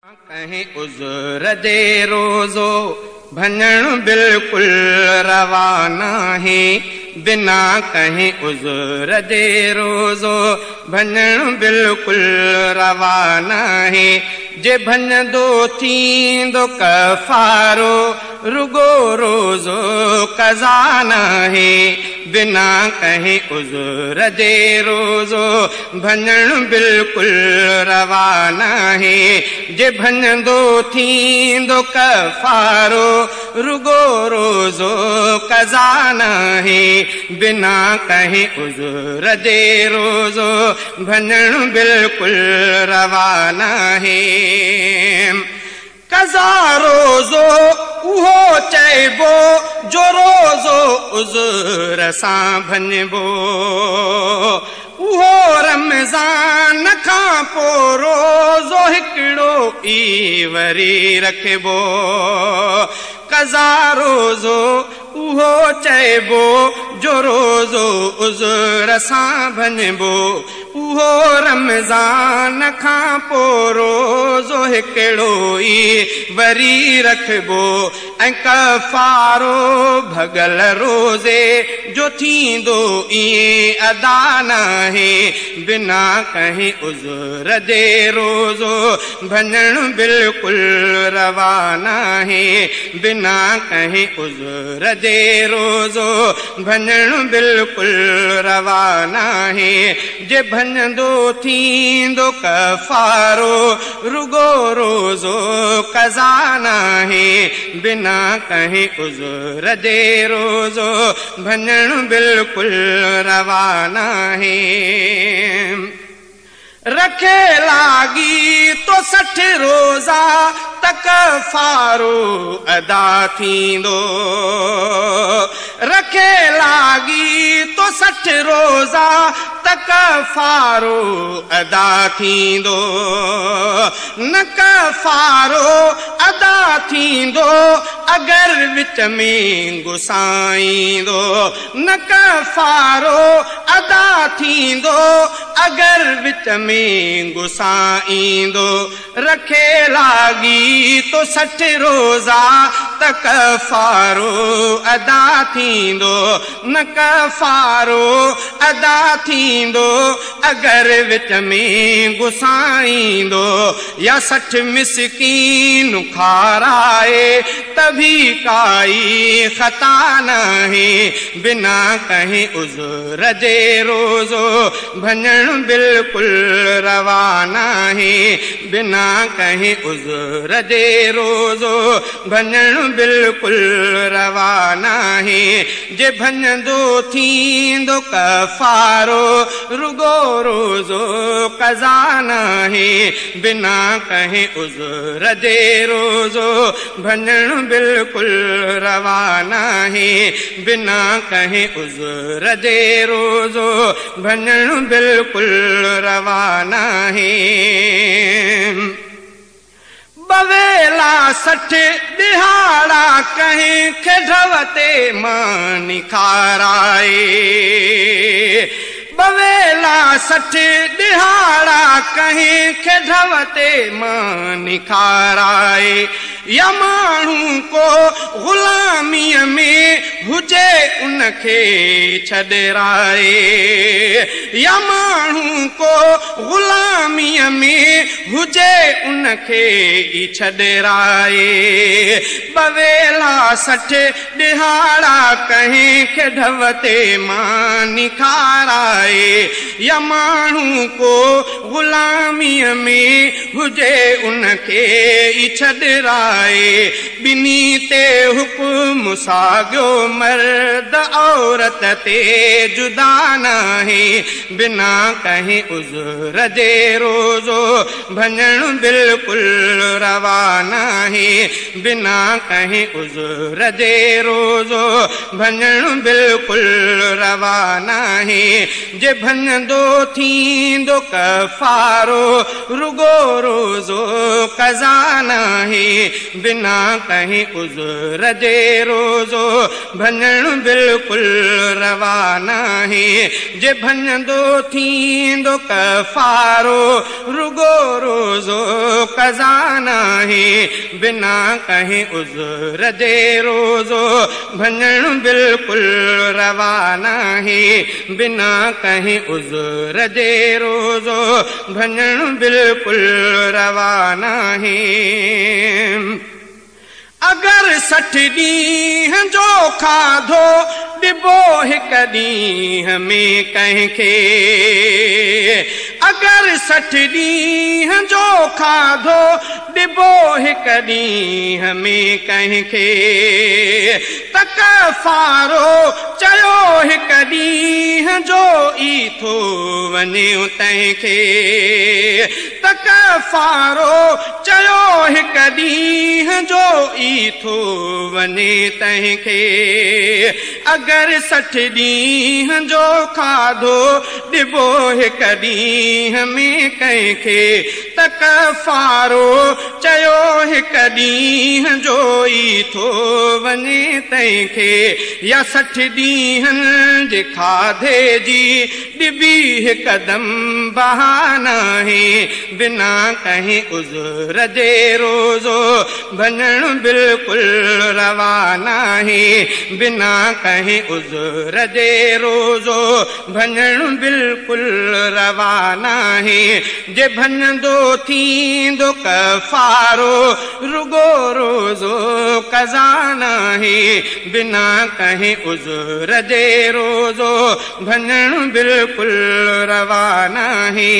कहीं उज़्र दे रोज़ो भञण बिल्कुल रवाना है। बिना कहीं उज़्र दे रोज़ो भञण बिल्कुल रवाना है। जे भञंदो थींदो कफ़ारो रुगो रोज़ो कज़ाना है। बिना कहीं उज़्र दे रोज़ो भञण बिल्कुल रवाना है। जे भञंदो थींदो कफ़ारो रुगो रोज़ो कज़ाना है। बिना कहीं उज़्र दे रोज़ो भञण बिल्कुल रवाना है। कज़ा रोज़ो उहो चइबो जो रोज़ो उज़्र सां भञबो। उहो रमज़ान खां पोइ रोज़ो हिकिड़ो ई वरी रखबो। कज़ा रोज़ो उहो चइबो जो रोज़ो उज़्र सां भञबो। उहो रमज़ान खां पोइ रोज़ो हिकिड़ो ई वरी रखबो। ऐं कफ़ारो भॻल रोज़े जो थींदो ईअं अदा नाहे। बिना कहीं उज़्र दे रोज़ो भञण बिल्कुल रवाना है। बिना कहीं उज़्र दे रोज़ो भञण बिल्कुल रवाना है। जे भञंदो थींदो कफ़ारो रुगो रोज़ो कज़ाना है। बिना कहीं उज़्र दे रोज़ो भञण बिल्कुल रवाना है। रखे लागी तो 60 रोज़ा त कफ़ारो अदा थींदो। रखे लागी तो 60 रोज़ा त कफ़ारो अदा थींदो। न कफ़ारो अदा थींदो अगर विच में गुसाईंदो। न कफ़ारो अदा थींदो अगर विच में गुसाईंदो। रखे लागी तो 60 रोज़ा त कफ़ारो अदा थींदो। न कफ़ारो अदा थींदो अगर विच में गुसाईंदो। या 60 मिस्कीन खाराए तभी काई ख़ता नाहे। बिना कहीं उज़्र दे रोज़ो भञण बिल्कुल रवाना है। बिना कहीं उज़्र दे रोज़ो भञण बिल्कुल रवाना है। जे भञंदो थींदो कफ़ारो रुगो रोज़ो कज़ाना है। बिना कहीं उज़्र दे रोज़ो भञण बिल्कुल रवाना है। बिना कहीं उज़्र दे रोज़ो भञण बिल्कुल रवाना है। बवेला 60 दिहाड़ा कहीं खेढवते मां निखाराए। बवेला 60 दिहाड़ा कहीं खेढवते मां निखाराए। या माण्हू को ग़ुलामीअ में हुजे उनखे छॾराए। या माण्हू को ग़ुलामीअ में हुजे उनखे ई छॾराए। बवेला 60 दिहाड़ा कहीं खेढवते मां निखाराए। या माण्हू को ग़ुलामीअ में हुजे उनखे ई छॾराए। बिनी ते हुक्म साॻियो मर्द औरत ते जुदा नाहे। बिना कहीं उज़्र दे रोज़ो भञण बिल्कुल रवाना है बिना कहीं उज़्र जे रोज़ो भञण बिल्कुल रवाना है जे भञंदो थींदो कफ़ारो रुगो रोज़ो कज़ाना है बिना कहीं उज़्र जे रोज़ो भञण बिल्कुल रवाना है जे भञंदो थींदो कफ़ारो रुगो रोज़ो कज़ाना है बिना कहीं उज़्र जे रोज़ो भञण बिल्कुल रवाना है बिना कहीं उज़्र जे रोज़ो भञण बिल्कुल रवाना है अगर 60 ॾींहं जो खाधो ॾिबो हिक ॾींहं में कंहिंखे अगर 60 ॾींहं जो खाधो ॾिबो हिक ॾींहं में कंहिंखे त कफ़ारो चयो हिक ॾींहं जो ई थो वञे तंहिंखे त कफ़ारो चयो हिक ॾींहं जो ई थो वञे तंहिंखे अगर 60 ॾींहं जो खाधो ॾिबो हिक ॾींहं में कंहिंखे त कफ़ारो चयो हिक ॾींहं जो ई थो वञे तंहिंखे या 60 ॾींहंनि जे खाधे जी ॾिबी हिकदमि बहाना है बिना कहीं उज़्र जे रोज़ो भञण बिल्कुल रवाना है बिना कहीं उज़्र जे रोज़ो भञण बिल्कुल रवाना है जे भञंदो थींदो कफ़ारो रुगो रोज़ो कज़ाना है बिना कहीं उज़्र जे रोज़ो भञण बिल्कुल रवाना है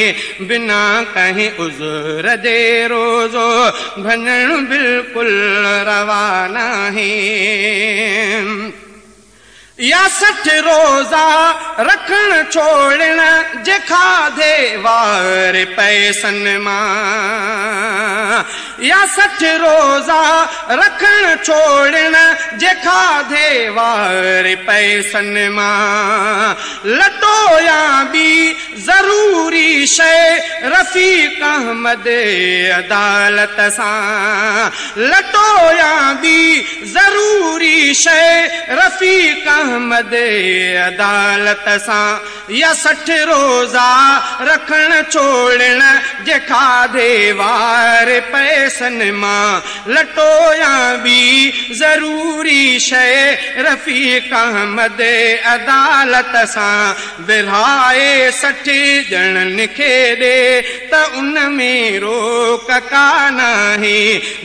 बिना कहीं उज़्र जे रोज़ो भञण बिल्कुल रवाना है या 60 रोज़ा रखण छोड़ण जे खाधे वारे पैसनि मां या 60 रोज़ा रखण छोड़ण जे खाधे वारे पैसनि मां लटो या ॿी ज़रूरी शइ रफ़ीक़ अहमद अदालत सां लटो या ॿी ज़रूरी शइ रफ़ीक़ अहमद अदालत सां या 60 रोज़ा रखण छोड़ण जे खाधे वारे पैसनि मां लटो या ॿी ज़रूरी शइ रफ़ीक़ अहमद अदालत सां विरहाए 60 ॼणनि खे ॾे त उन में रोक कान आहे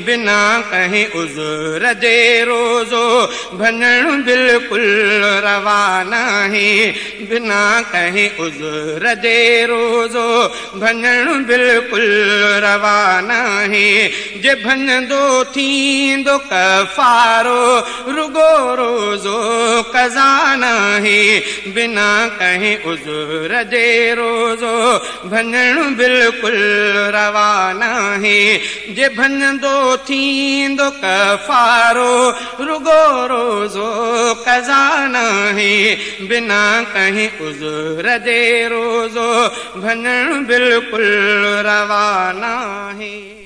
बिना कहीं उज़्र जे रोज़ो भञण बिल्कुल रवाना है बिना कहीं उज़्र जे रोज़ो भञण बिल्कुल रवाना है जे भञंदो थींदो कफ़ारो रुगो रोज़ो कज़ाना है बिना कहीं उज़्र जे रोज़ो भञण बिल्कुल रवाना है जे भञंदो थींदो कफ़ारो रुगो रोज़ो कज़ाना है बिना कहीं उज़्र जे रोज़ो भञण बिल्कुल रवाना है।